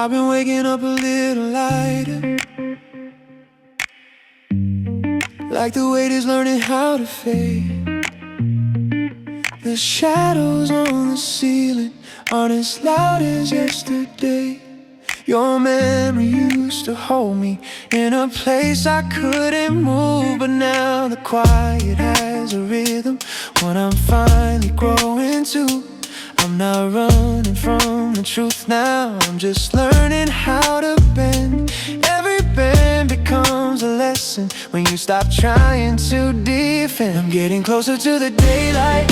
I've been waking up a little lighter, like the weight is learning how to fade. The shadows on the ceiling aren't as loud as yesterday. Your memory used to hold me in a place I couldn't move, but now the quiet has a rhythm when I'm finally growing too. I'm not running from the truth now, I'm just learning how to bend. Every bend becomes a lesson when you stop trying to defend. I'm getting closer to the daylight,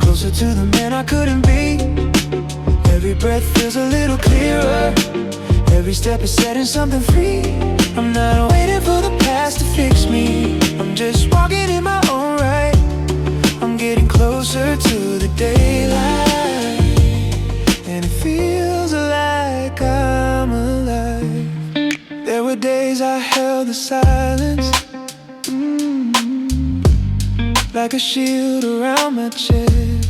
closer to the man I couldn't be. Every breath feels a little clearer, every step is setting something free. I'm not waiting for the past to fix me, I'm just walking in my own right. I'm getting closer to the daylight, and it feels like I'm alive. There were days I held the silence, like a shield around my chest.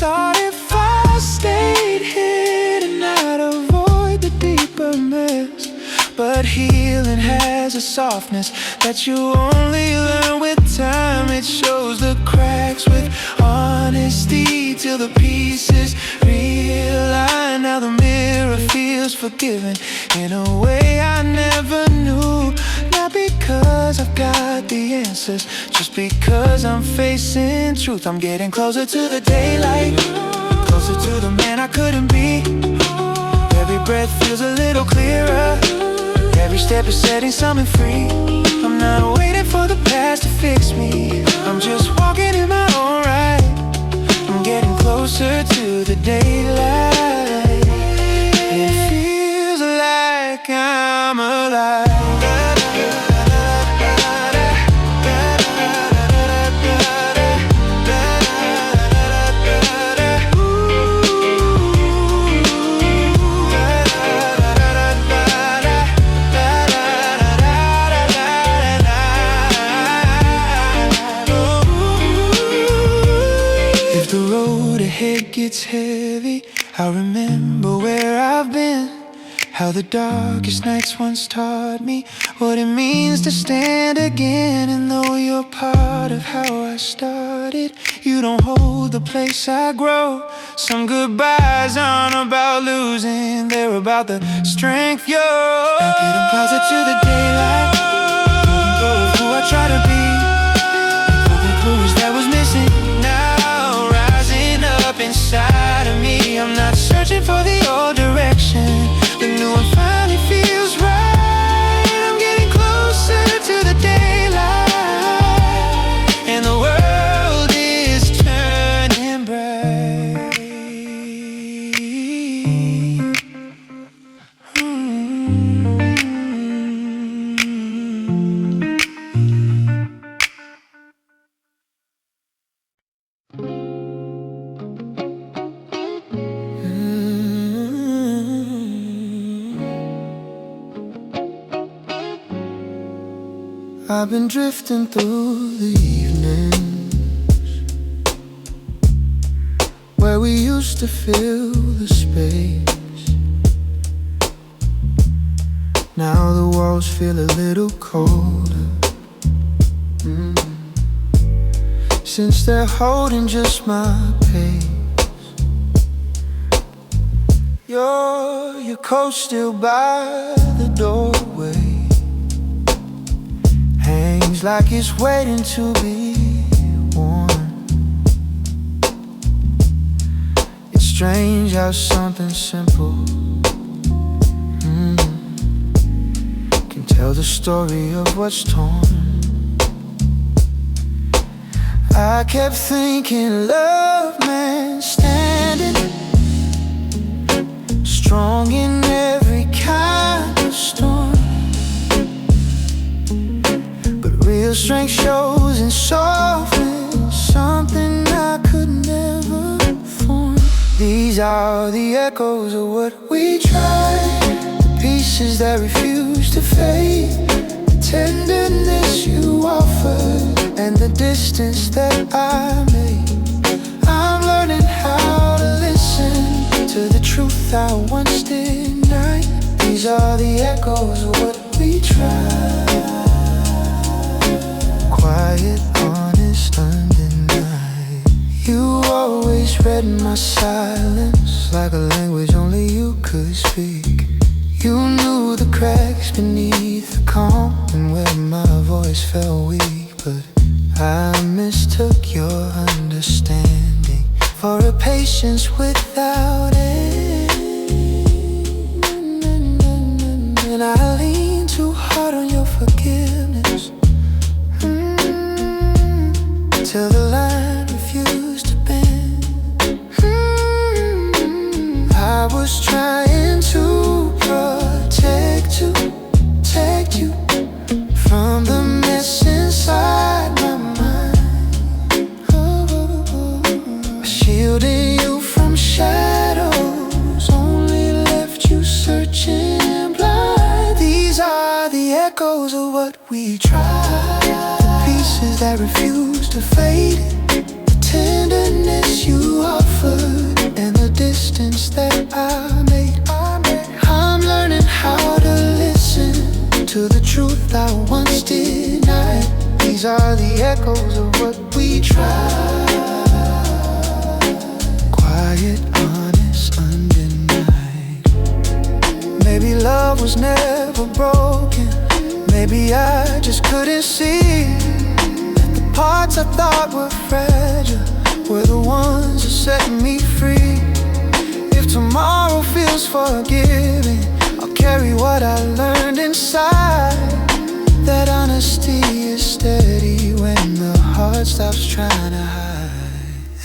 Thought if I stayed hidden I'd avoid the deeper mess. But healing has a softness that you only learn with time. It shows the cracks with honesty till the pieces realign. Now the mirror feels forgiving in a way I never knew. Not because I've got the answers, just because I'm facing truth. I'm getting closer to the daylight, closer to the man I couldn't be. Every breath feels a little clearer, every step is setting something free. I'm not waiting for the past to fix me, I'm just walking in my own right. I'm getting closer to the daylight, it feels like I'm alive. It gets heavy, I remember where I've been, how the darkest nights once taught me what it means to stand again. And though you're part of how I started, you don't hold the place I grow. Some goodbyes aren't about losing, they're about the strength you're. I'm getting closer to the daylight, letting go of who I try to be, and the clues that was missing now rising up inside of me. I'm not searching for the old direction, the new one finally feels right. I'm getting closer to the daylight, and the world is turning bright. I've been drifting through the evenings where we used to fill the space. Now the walls feel a little colder, since they're holding just my pace. Your coat still by the doorway, hangs like it's waiting to be worn. It's strange how something simple can tell the story of what's torn. I kept thinking love meant standing strong in every kind of storm. Real strength shows in softness, something I could never form. These are the echoes of what we tried, the pieces that refuse to fade, the tenderness you offered, and the distance that I made. I'm learning how to listen to the truth I once did These are the echoes of what we tried. Quiet, honest, undenied. You always read my silence like a language only you could speak. You knew the cracks beneath the calm and where my voice felt weak. But I mistook your understanding for a patience without end. And I leaned too hard on your forgiveness, till the line refused to bend. I was trying to protect you from the mess inside my mind. Shielding you from shadows only left you searching blind. These are the echoes of what we tried. The pieces that refuse to fade, the tenderness you offered, and the distance that I made. I'm learning how to listen to the truth I once denied. These are the echoes of what we tried. Quiet, honest, undenied. Maybe love was never broken. Maybe I just couldn't see that the parts I thought were fragile were the ones that set me free. If tomorrow feels forgiving, I'll carry what I learned inside. That honesty is steady when the heart stops trying to hide.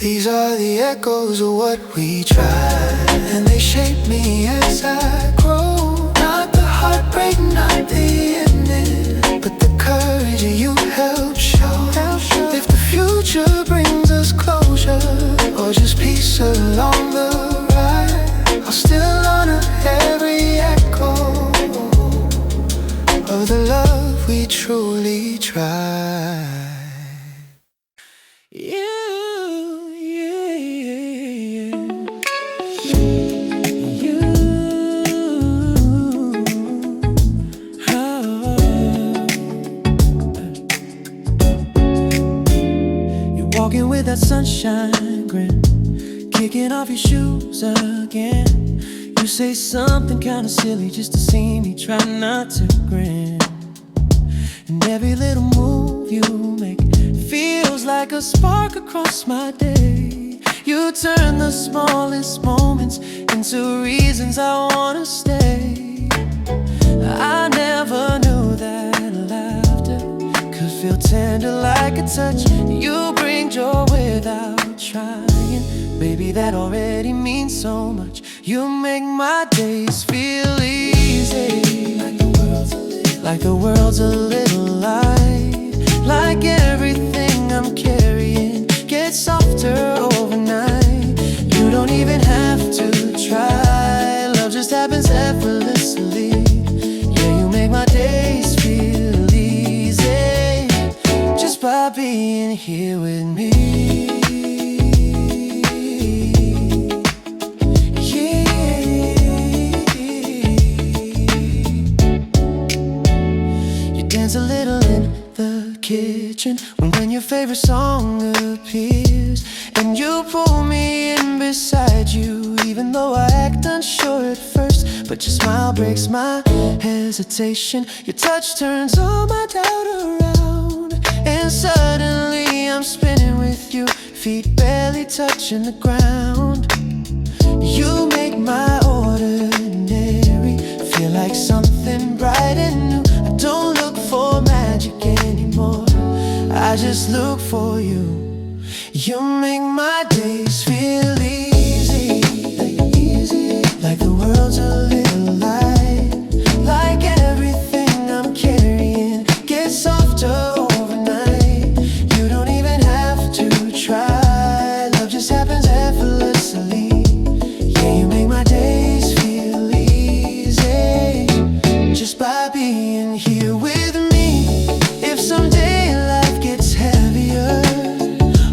These are the echoes of what we tried, and they shape me as I grow. Not the heartbreak, not the ending, but the courage you help show. If the future brings us closure, or just peace along the ride, I'll still honor every echo of the love we truly tried. Walking with that sunshine grin, kicking off your shoes again. You say something kinda silly just to see me try not to grin. And every little move you make feels like a spark across my day. You turn the smallest moments into reasons I wanna stay. I never knew that laughter could feel tender like a touch. You bring joy without trying. Baby, that already means so much. You make my days feel easy, like the world's a little light. Like everything I'm carrying gets softer overnight. You don't even have to try. Love just happens effortlessly. Yeah, you make my days feel easy just by being here with me. A little in the kitchen when your favorite song appears, and you pull me in beside you, even though I act unsure at first. But your smile breaks my hesitation. Your touch turns all my doubt around, and suddenly I'm spinning with you, feet barely touching the ground. You make my ordinary feel like something bright and new. I don't look for magic anymore, I just look for you. You make my days feel easy, like the world's a little light. Like everything I'm carrying gets softer overnight. You don't even have to try. Love just happens effortlessly. Yeah, you make my days feel easy just by being here with me. If someday life gets heavier,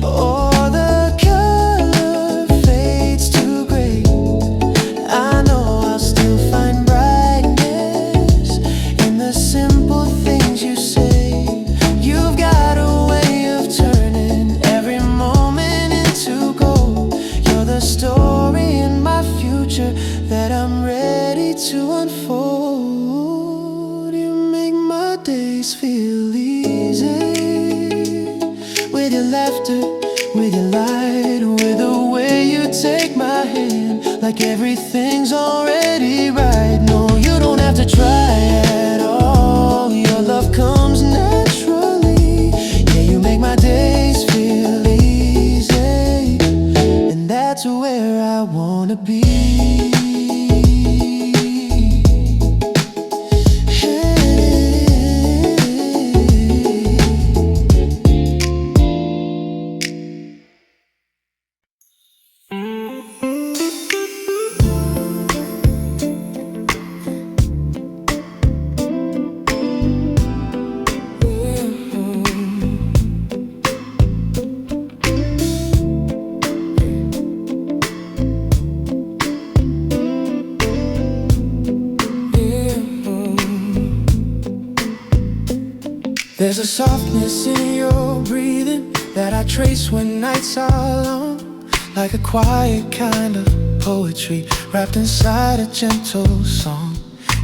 or the color fades to gray, I know I'll still find brightness days feel easy. With your laughter, with your light, with the way you take my hand, like everything's already right. No, you don't have to try at all. Your love comes naturally. Yeah, you make my days feel easy, and that's where I wanna be. There's a softness in your breathing that I trace when nights are long, like a quiet kind of poetry wrapped inside a gentle song.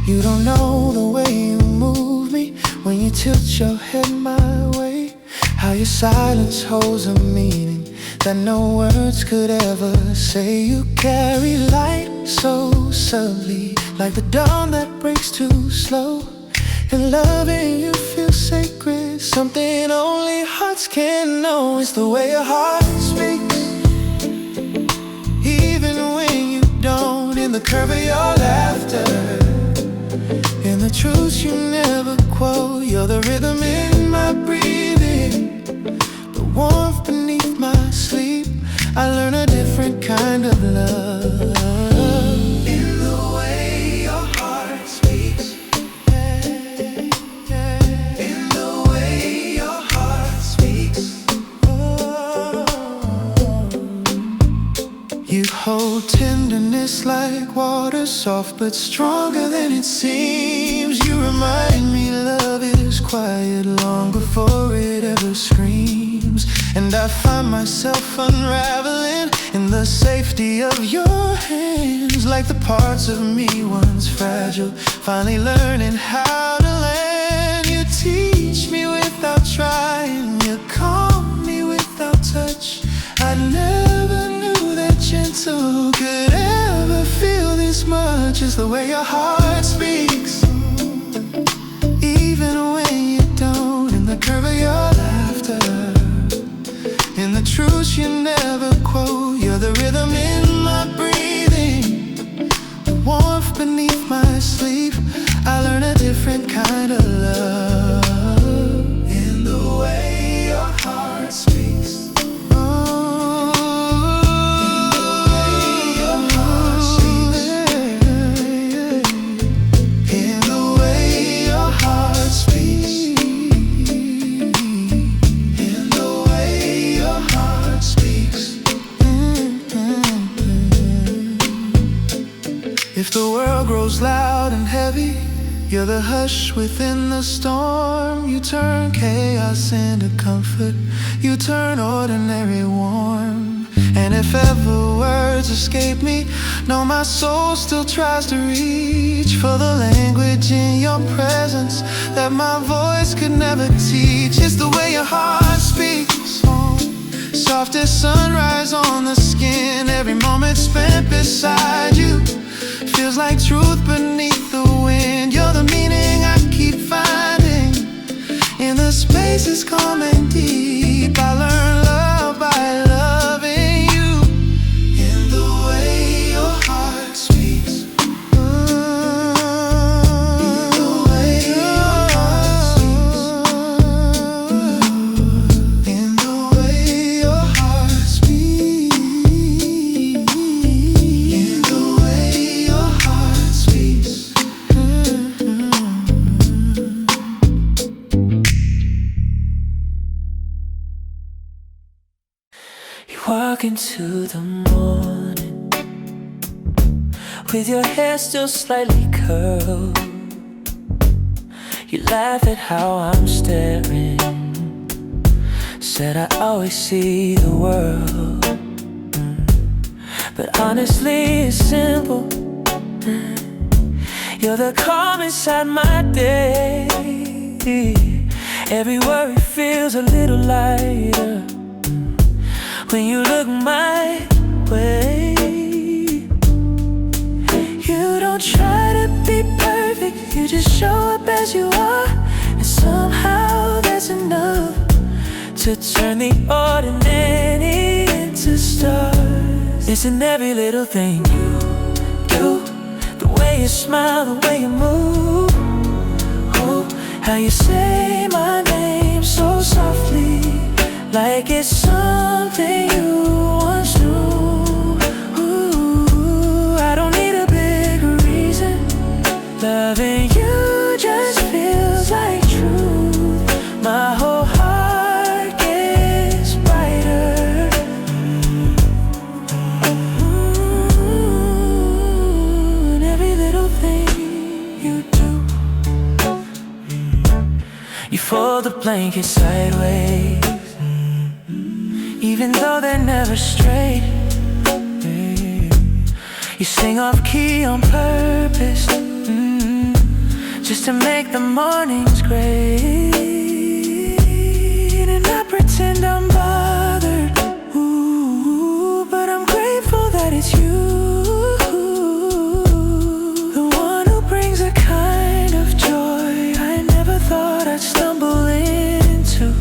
You don't know the way you move me when you tilt your head my way, how your silence holds a meaning that no words could ever say. You carry light so subtly, like the dawn that breaks too slow. And loving you feels sacred, something only hearts can know. It's the way your heart speaks, even when you don't. In the curve of your laughter, in the truths you never quote. You're the rhythm in my breathing, the warmth beneath my sleep. I learn a different kind of love. You hold tenderness like water, soft but stronger than it seems. You remind me love is quiet long before it ever screams. And I find myself unraveling in the safety of your hands, like the parts of me once fragile, finally learning how to land. You teach me without trying, you calm me without touch. I never knew that gentle could ever feel this much. It's the way your heart speaks, even when you don't. In the curve of your laughter, in the truths you never quote. You're the rhythm in my breathing, the warmth beneath my sleep. I learn a different kind of love in the way your heart speaks. If the world grows loud and heavy, you're the hush within the storm. You turn chaos into comfort, you turn ordinary warm. And if ever words escape me, no, my soul still tries to reach for the language in your presence that my voice could never teach. It's the way your heart speaks, soft as sunrise on the skin. Every moment spent beside you feels like truth beneath the wind. You're the meaning I keep finding in the spaces calm and deep. I learn love by loving you, in the way your heart speaks. In the way your heart speaks. In the way your heart speaks. In the way your heart speaks. You walk into the morning with your hair still slightly curled. You laugh at how I'm staring, said I always see the world. But honestly it's simple, you're the calm inside my day. Every worry feels a little lighter when you look my way. You don't try to be perfect, you just show up as you are. And somehow that's enough to turn the ordinary into stars. It's in every little thing you do, the way you smile, the way you move, oh, how you say my name so softly, like it's something you once knew. Ooh, I don't need a big reason. Loving you just feels like truth. My whole heart gets brighter. And every little thing you do. You fold the blanket sideways, even though they're never straight. You sing off key on purpose, just to make the mornings great. And I pretend I'm bothered, ooh, but I'm grateful that it's you, the one who brings a kind of joy I never thought I'd stumble into.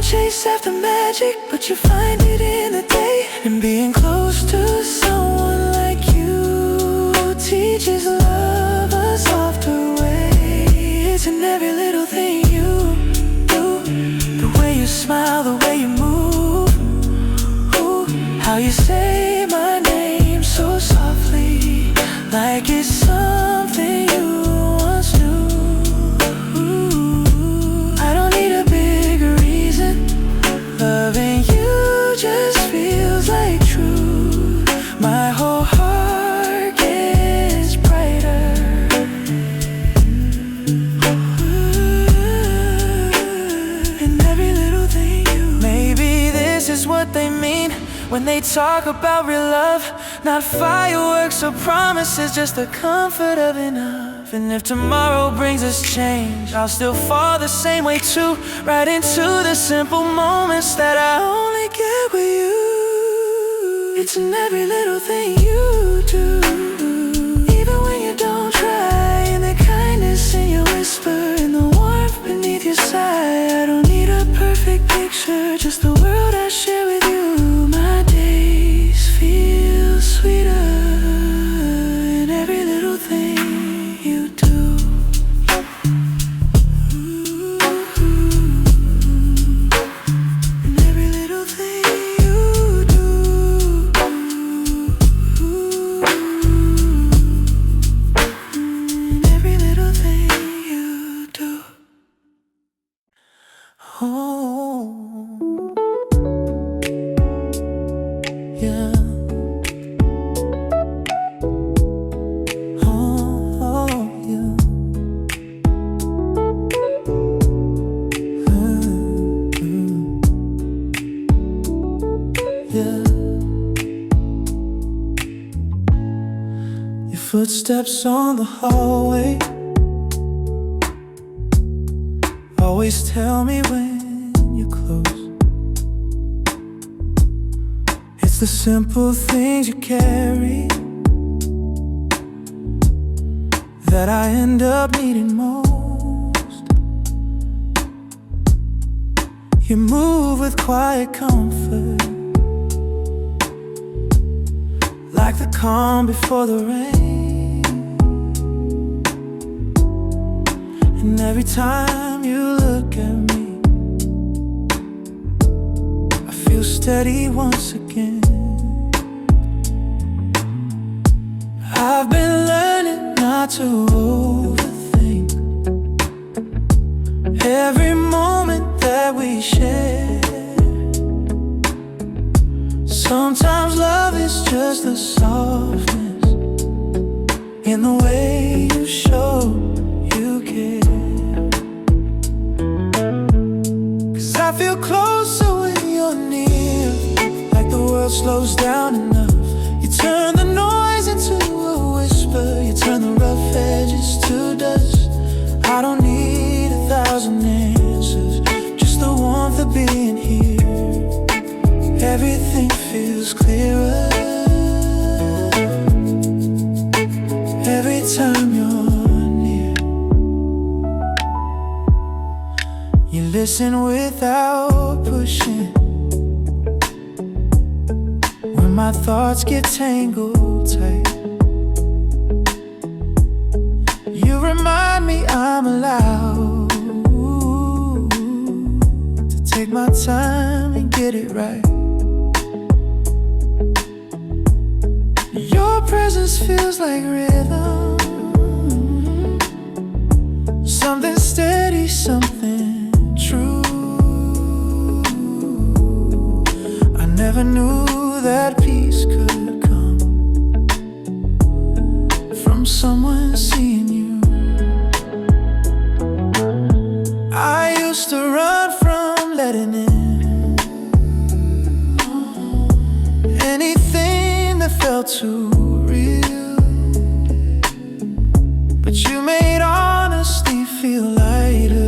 Chase after magic, but you find it in the day. And being close to someone like you teaches love a softer way. It's in every little thing you do, the way you smile, the way you move, ooh, how you say my name so softly, like it's something you once knew. Loving you just feels like truth. My whole heart gets brighter. And every little thing you. Maybe this is what they mean when they talk about real love. Not fireworks or promises, just the comfort of enough. And if tomorrow brings us change, I'll still fall the same way too, right into the simple moments that I only get with you. It's in every little thing you do, even when you don't try. In the kindness in your whisper, in the warmth beneath your sigh. I don't need a perfect picture, just the world I share with you. My days feel sweeter in every little thing you do. And every little thing you do. And every little thing you do. Oh, yeah. Footsteps on the hallway always tell me when you're close. It's the simple things you carry that I end up needing most. You move with quiet comfort, like the calm before the rain. And every time you look at me, I feel steady once again. I've been learning not to overthink every moment that we share. Sometimes love is just the softness in the way you show you care. 'Cause I feel closer when you're near, like the world slows down enough. You turn the noise into a whisper, you turn the rough edges to dust. every time you're near. You listen without pushing. When my thoughts get tangled tight, you remind me I'm allowed to take my time and get it right. Your presence feels like rhythm, something steady, something true. I never knew that peace could come from someone seeing you. I used to run from letting in anything that felt too real, but you made honesty feel lighter,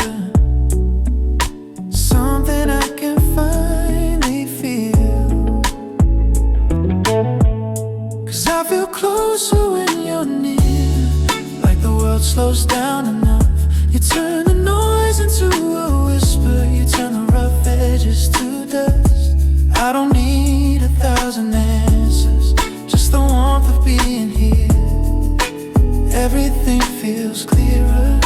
something I can finally feel. 'Cause I feel closer when you're near, like the world slows down enough. You turn the noise into a whisper, you turn the rough edges to dust. I don't need 1,000 answers, just the warmth of being here. Everything feels clearer.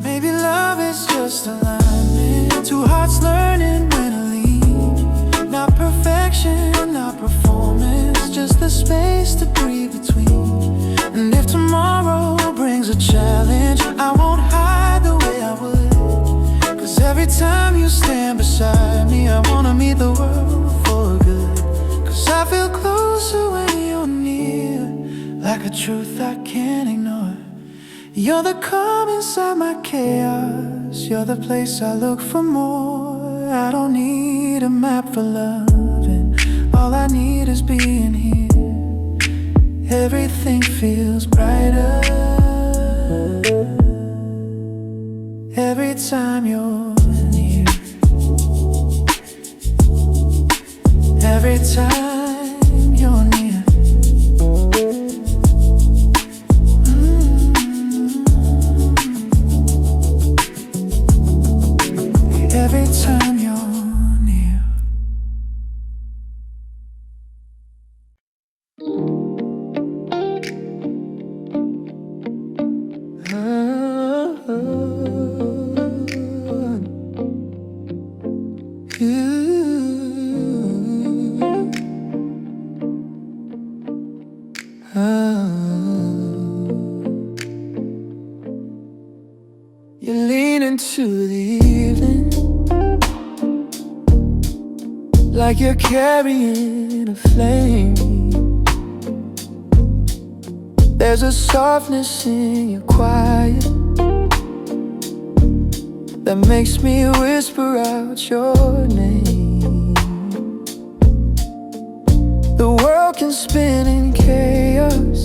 Maybe love is just alignment, two hearts learning when to leave. Not perfection, not performance, just the space to breathe between. And if tomorrow brings a challenge, I won't hide the way I would. 'Cause every time you stand beside me, I wanna meet the world for good. 'Cause I feel closer when you're near, like a truth I can't ignore. You're the calm inside my chaos, you're the place I look for more. I don't need a map for loving, all I need is being here. Everything feels brighter every time you're near. Every time you're near. Every time you're near. You lean into the evening like you're carrying a flame. There's a softness in your quiet that makes me whisper out your name. The world can spin in chaos,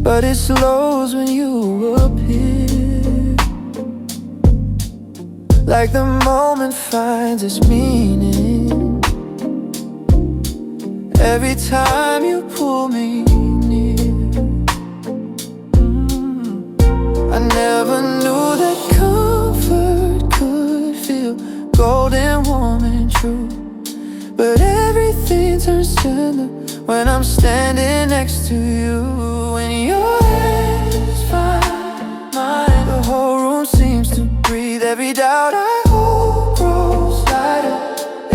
but it slows when you appear. Like the moment finds its meaning every time you pull me near. I never knew that comfort could feel golden, warm and true. But everything turns tender when I'm standing next to you. When your hands find mine, the whole room seems to breathe. Every doubt I hold grows lighter,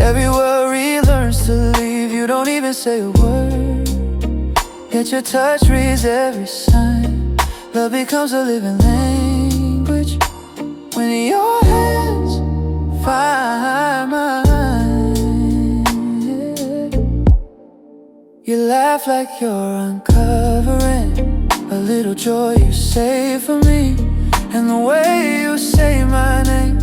every worry learns to leave. You don't even say a word, yet your touch reads every sign. Love becomes a living language when your hands find mine. You laugh like you're uncovering a little joy you save for me. And the way you say my name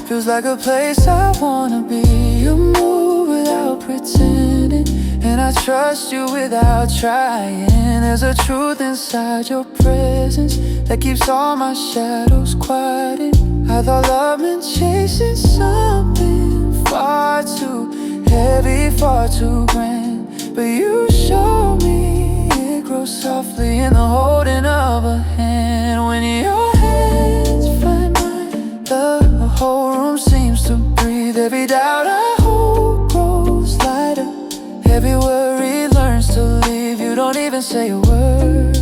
feels like a place I wanna be. You move without pretending, and I trust you without trying. There's a truth inside your presence that keeps all my shadows quieted. I thought love meant chasing something far too heavy, far too grand, but you in the holding of a hand. When your hands find mine, the whole room seems to breathe. Every doubt I hold grows lighter. Every worry learns to leave. You don't even say a word,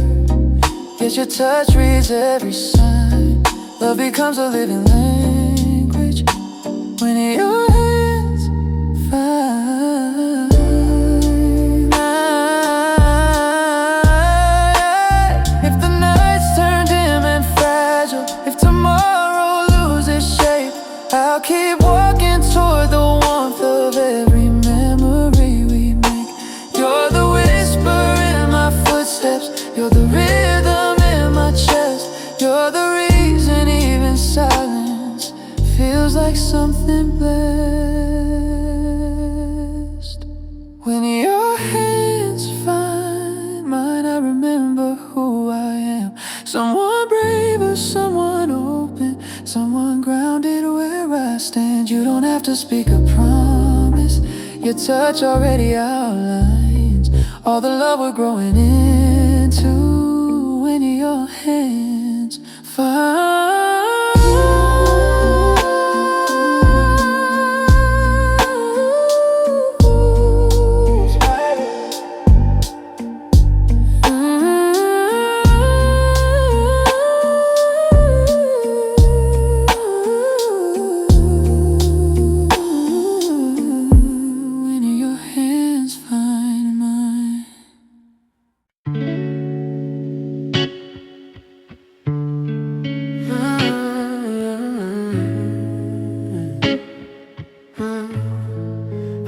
yet your touch reads every sign. Love becomes a living language when your hands find mine. If the nights turn dim and fragile, if tomorrow loses shape, I'll keep walking toward the warmth of every memory we make. You're the whisper in my footsteps, you're the rhythm in my chest, you're the reason even silence feels like something blessed. When your hands find mine, I remember who I am. Someone brave or someone open, someone grounded where I stand. You don't have to speak a promise, your touch already outlines all the love we're growing into. When your hands find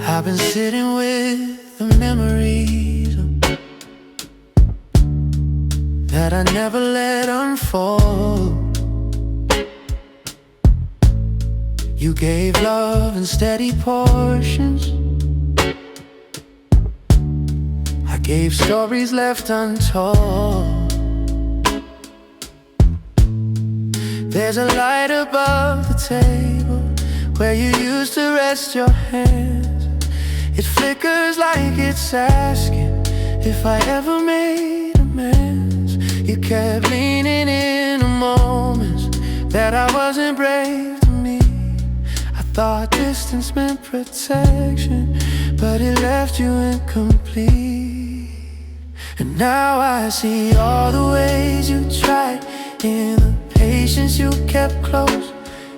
I've been sitting with the memories that I never let unfold. You gave love in steady portions, I gave stories left untold. There's a light above the table where you used to rest your hands. It flickers like it's asking if I ever made amends. You kept leaning in moments that I wasn't brave to meet. I thought distance meant protection, but it left you incomplete. And now I see all the ways you tried, in the patience you kept close,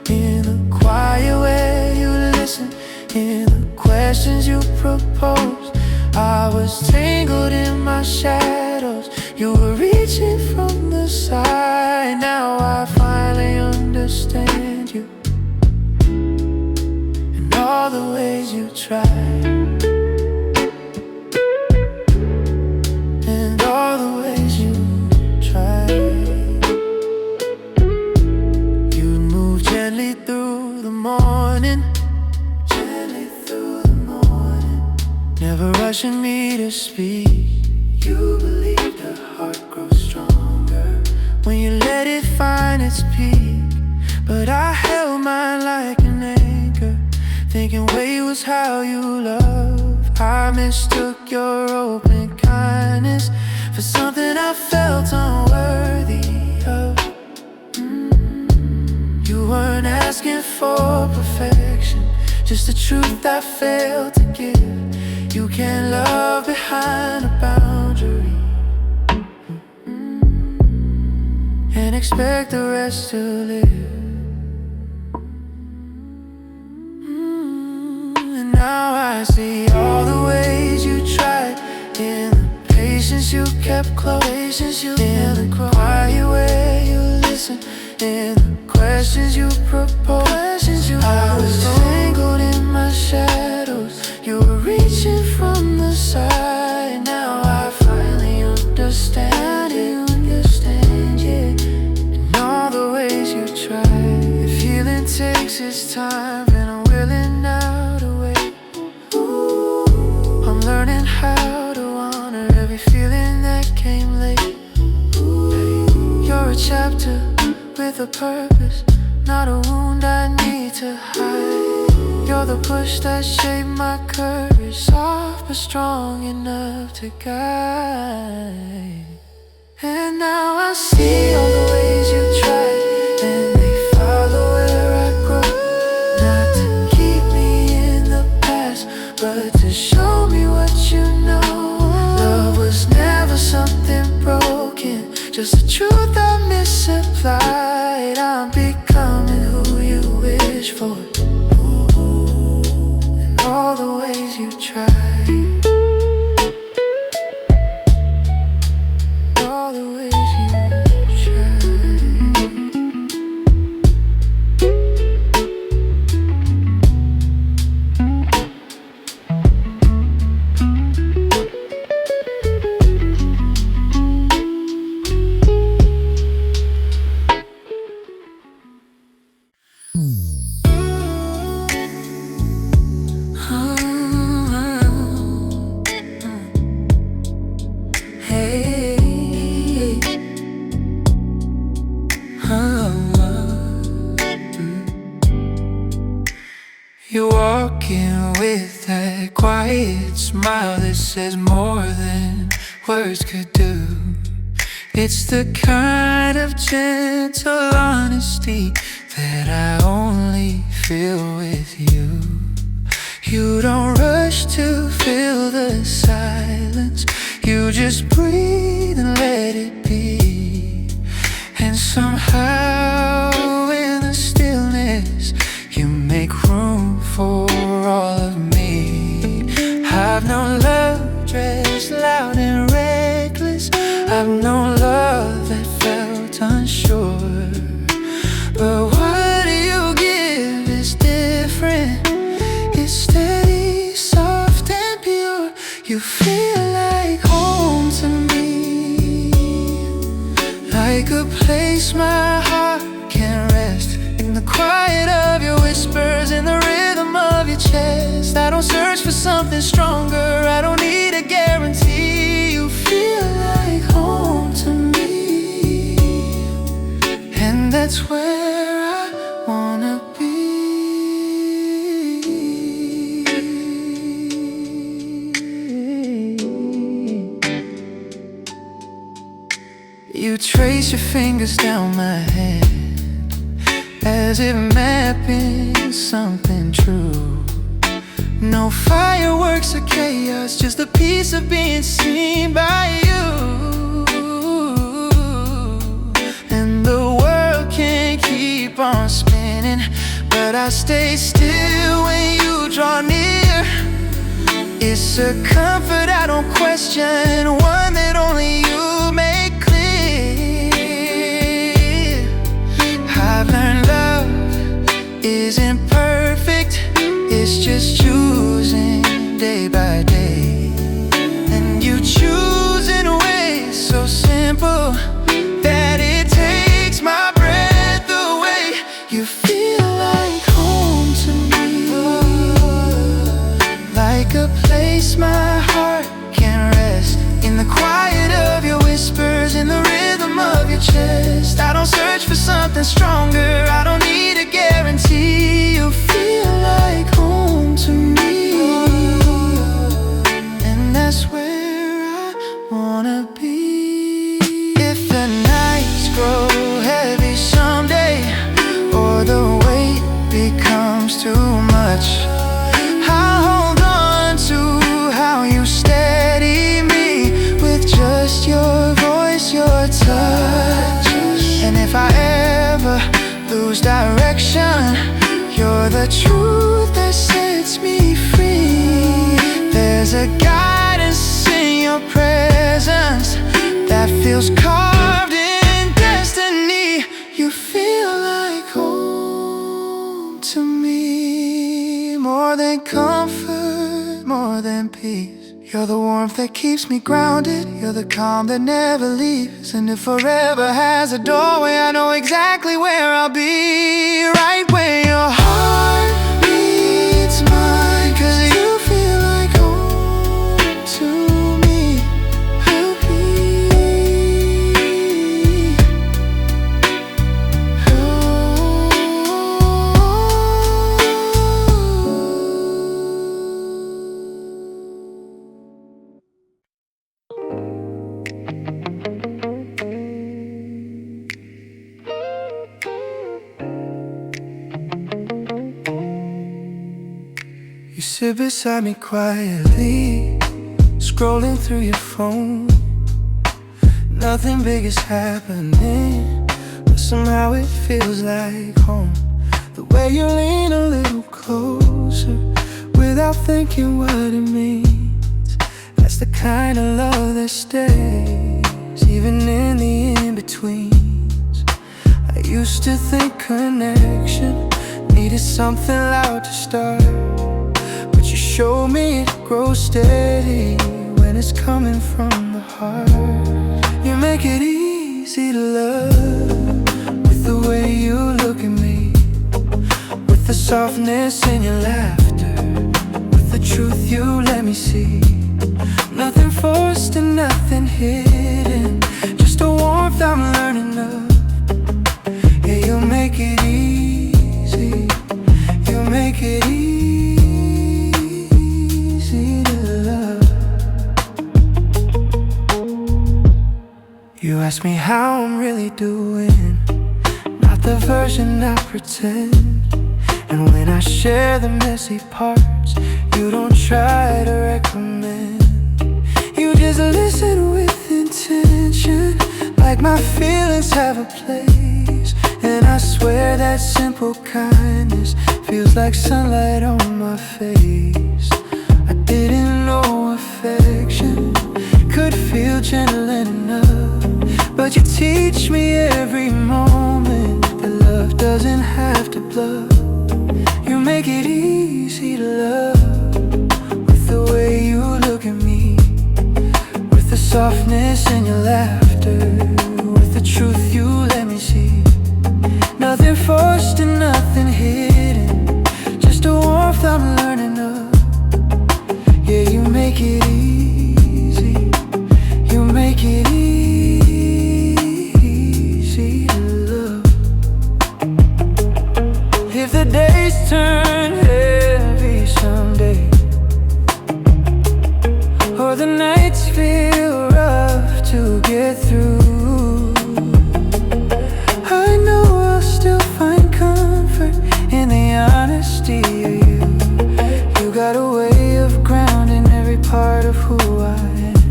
in the quiet way you listened, in the questions you proposed. I was tangled in my shadows, you were reaching from the side. Now I finally understand you, and all the ways you tried, and all the ways you tried. You'd move gently through the morning, never rushing me to speak. You believed a heart grows stronger when you let it find its peak. But I held mine like an anchor, thinking wait was how you love. I mistook your open kindness for something I felt unworthy of. You weren't asking for perfection, just the truth I failed to give. You can't love behind a boundary and expect the rest to live. And now I see all the ways you tried, in the patience you kept close, in the quiet way you listened, in the questions you proposed. I was tangled in my shadows, you were reaching from the side. Now I finally understand you, yeah. And all the ways you tried. If healing takes its time, and I'm willing now to wait. I'm learning how to honor every feeling that came late. You're a chapter with a purpose, not a wound I need to hide. You're the push that shaped my courage, soft but strong enough to guide. And now I see all the ways you tried, and they follow where I grow. Not to keep me in the past, but to show me what you know. Love was never something broken, just the truth I misapplied. I'm becoming who you wish for, and all the ways you tried. All the ways you tried. Hey, you're walking with that quiet smile that says more than words could do. It's the kind of gentle honesty that I only feel with you. You don't rush to fill the silence, you just breathe and let it be. And somehow in the stillness you make room for all of me. I've known love dressed loud and reckless, I've known love that felt unsure. But what you give is different. It's steady, soft and pure. You feel like home to me, like a place my heart can rest. In the quiet of your whispers, in the rhythm of your chest. I don't search for something stronger, I don't need a guarantee. You feel like home to me, and that's where I wanna be. You trace your fingers down my hand, as if mapping something true. No fireworks or chaos, just a piece of being seen by you. And the world can keep on spinning, but I stay still when you draw near. It's a comfort I don't question, one that only you make clear. I've learned love isn't perfect, it's just choosing day by day. And you choose in ways so simple that it takes my breath away. You feel like home to me, like a place my heart can rest. In the quiet of your whispers, in the rhythm of your chest. I don't search for something stronger, I don't need a guarantee. You feel like home to me, and that's where I wanna be. If the nights grow heavy someday, or the weight becomes too much, I'll hold on to how you steady me, with just your voice, your touch. And if I ever lose direction, you're the truth that sets me free. There's a guidance in your presence that feels carved in destiny. You feel like home to me, more than comfort, more than peace. You're the warmth that keeps me grounded, you're the calm that never leaves. And if forever has a doorway, I know exactly where I'll be, right where your heart meets mine. 'Cause you feel like home to me. You sit beside me quietly, scrolling through your phone. Nothing big is happening, but somehow it feels like home. The way you lean a little closer without thinking what it means, that's the kind of love that stays, even in the in-betweens. I used to think connection needed something loud to start, but you showed me it grows steady when it's coming from the heart. You make it easy to love with the way you look at me, with the softness in your laughter, with the truth you let me see. Nothing forced and nothing hidden, just a warmth I'm learning of. Yeah, you make it easy, you make it easy to love. You ask me how I'm really doing, not the version I pretend. And when I share the messy parts, you don't try to recommend. You just listen with intention, like my feelings have a place. And I swear that simple kindness feels like sunlight on my face. I didn't know affection could feel gentle enough, but you teach me every moment that love doesn't have to bluff. You make it easy to love with the way you look at me, with the softness in your laughter, with the truth you let me see. Nothing forced and nothing hidden, just a warmth I'm learning of. Yeah, you make it easy, you make it easy to love. If the days turn heavy someday, or the nights feel rough to get through, I know I'll still find comfort in the honesty of you. You got a way of grounding every part of who I am,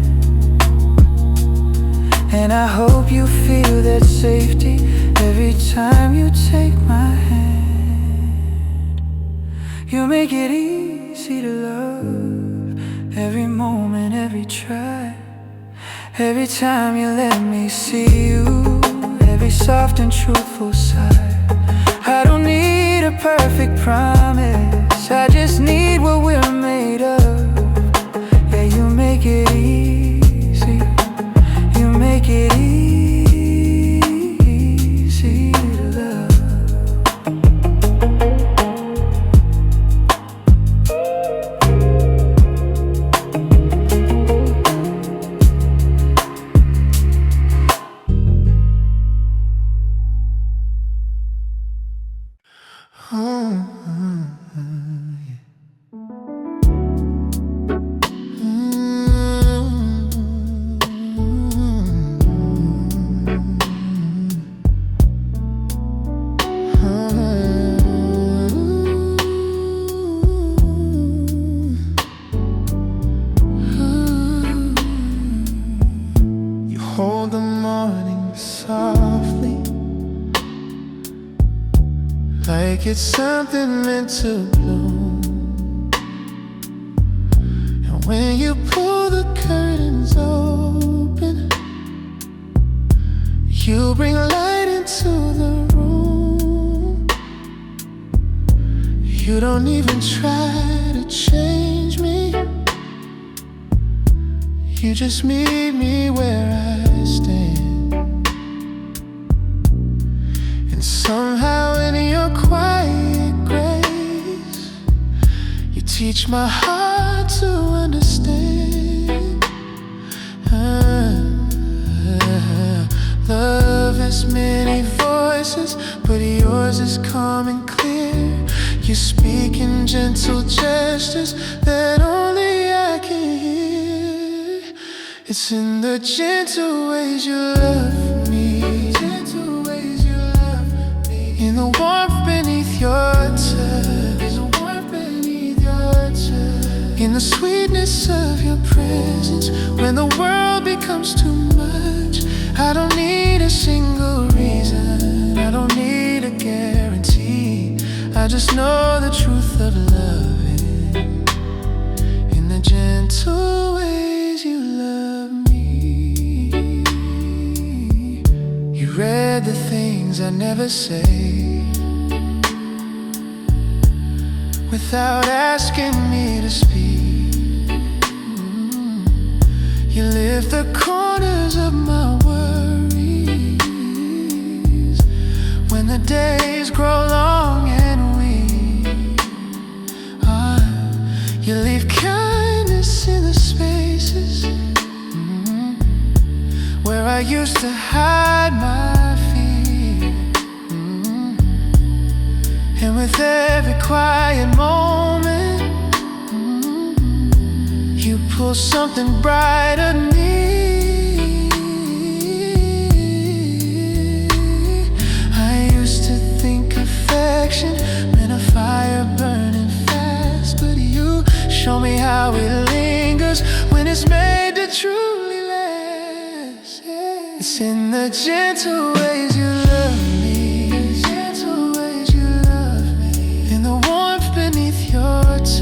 and I hope you feel that safety every time you take my hand. You make it easy to love, every moment, every try, every time you let me see you, every soft and truthful side. I don't need a perfect promise, I just need what we're made of. Yeah, you make it easy, you make it easy to love. Hold the morning softly, like it's something meant to bloom. And when you pull the curtains open, you bring light into the room. You don't even try to change me, you just meet me where I stand. And somehow in your quiet grace, you teach my heart to understand. Love has many voices, but yours is calm and clear. You speak in gentle gestures that only I can hear. It's in the gentle ways you love me, gentle ways you love me. In the warmth beneath your touch, in the warmth beneath your touch. in the sweetness of your presence. When the world becomes too much, I don't need a single reason, I don't need a guarantee. I just know the truth of loving in the gentle ways you love me. You read the things I never say without asking me to speak. You lift the corners of my worries when the days grow long and weak. You leave kindness in the spaces where I used to hide my fear. And with every quiet moment, you pull something brighter near. I used to think affection meant a fire burning fast, but you show me how it lingers when it's made to truly last. It's in the gentle ways you love me, the gentle ways you love me, in the warmth beneath your touch,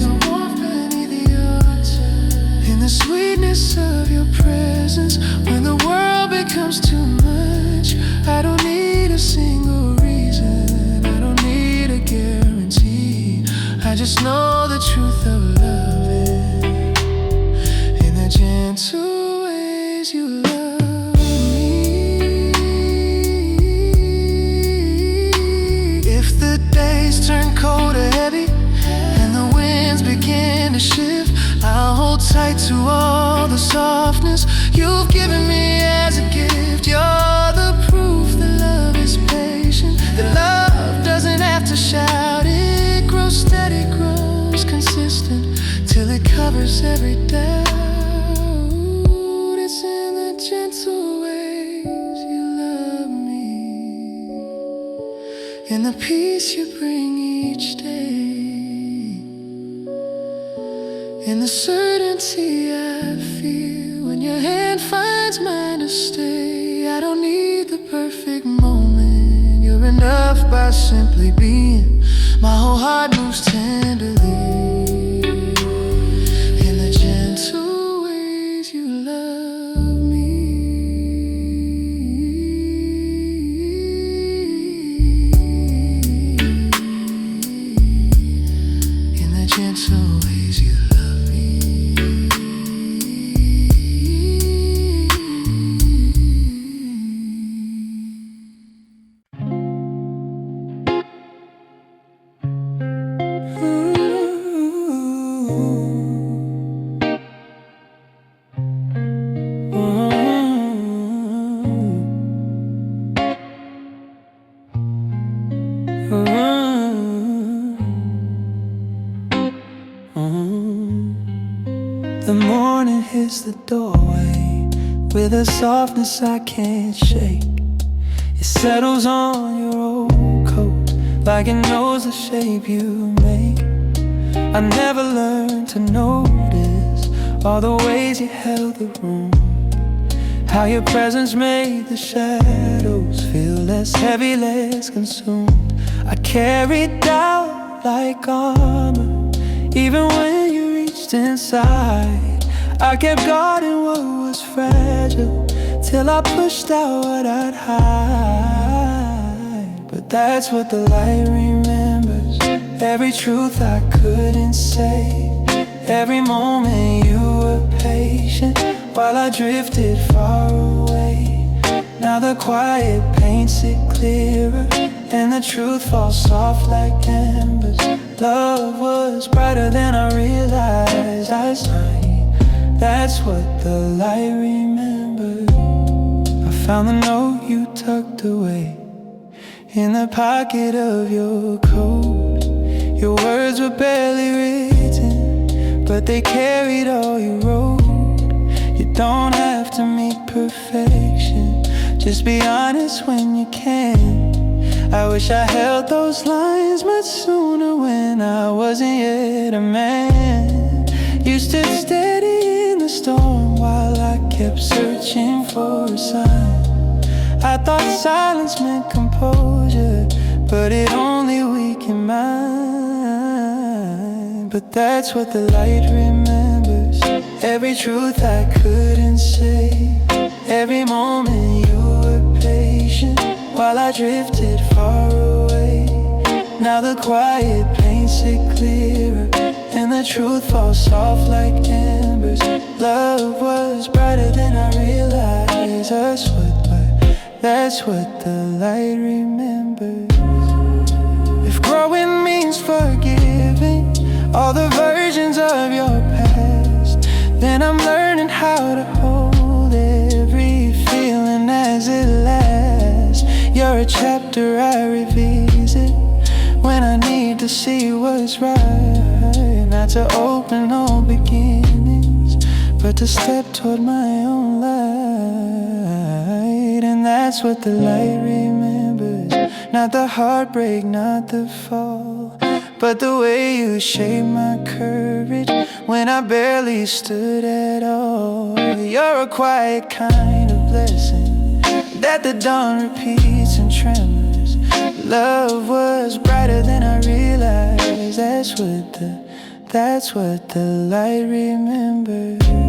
the warmth beneath your touch, in the sweetness of your presence. When the world becomes too much, I don't need a single reason, I don't need a guarantee. I just know the truth of loving in the gentle ways you love me. If the days turn cold or heavy and the winds begin to shift, I'll hold tight to all the softness you've given me as a gift. You're the proof that love is patient, that love doesn't have to shout. It grows steady, grows consistent, till it covers every doubt. It's in the gentle ways you love me, in the peace you bring each day, in the certainty I feel when your hand finds mine to stay. I don't need the perfect moment, you're enough by simply being. My whole heart moves tenderly in the gentle ways you love me, in the gentle ways you love me. The morning hits the doorway with a softness I can't shake. It settles on your old coat like it knows the shape you make. I never learned to notice all the ways you held the room, how your presence made the shadows feel less heavy, less consumed. I carried doubt like armor, even when you reached inside. I kept guarding what was fragile till I pushed out what I'd hide. But that's what the light remembers, every truth I couldn't say, every moment you were patient while I drifted far away. Now the quiet paints it clearer and the truth falls soft like embers. Love was brighter than I realized. I signed. That's what the light remembered. I found the note you tucked away in the pocket of your coat. Your words were barely written, but they carried all you wrote. You don't have to meet perfection, just be honest when you can. I wish I held those lines much sooner when I wasn't yet a man. You stood steady in the storm while I kept searching for a sign. I thought silence meant composure, but it only weakened mine. But that's what the light remembers. Every truth I couldn't say, every moment you were patient while I drifted far away. Now the quiet paints it clearer, and the truth falls soft like embers. Love was brighter than I realized. That's what the light remembers. If growing means forgiving all the versions of your past, then I'm learning how to hold every feeling as it lasts. You're a chapter I revisit when I need to see what's right. Not to open all beginnings, but to step toward my own light. And that's what the light remembers. Not the heartbreak, not the fall, but the way you shaped my courage when I barely stood at all. You're a quiet kind of blessing that the dawn repeats and tremors. Love was brighter than I realized. That's what the light remembers.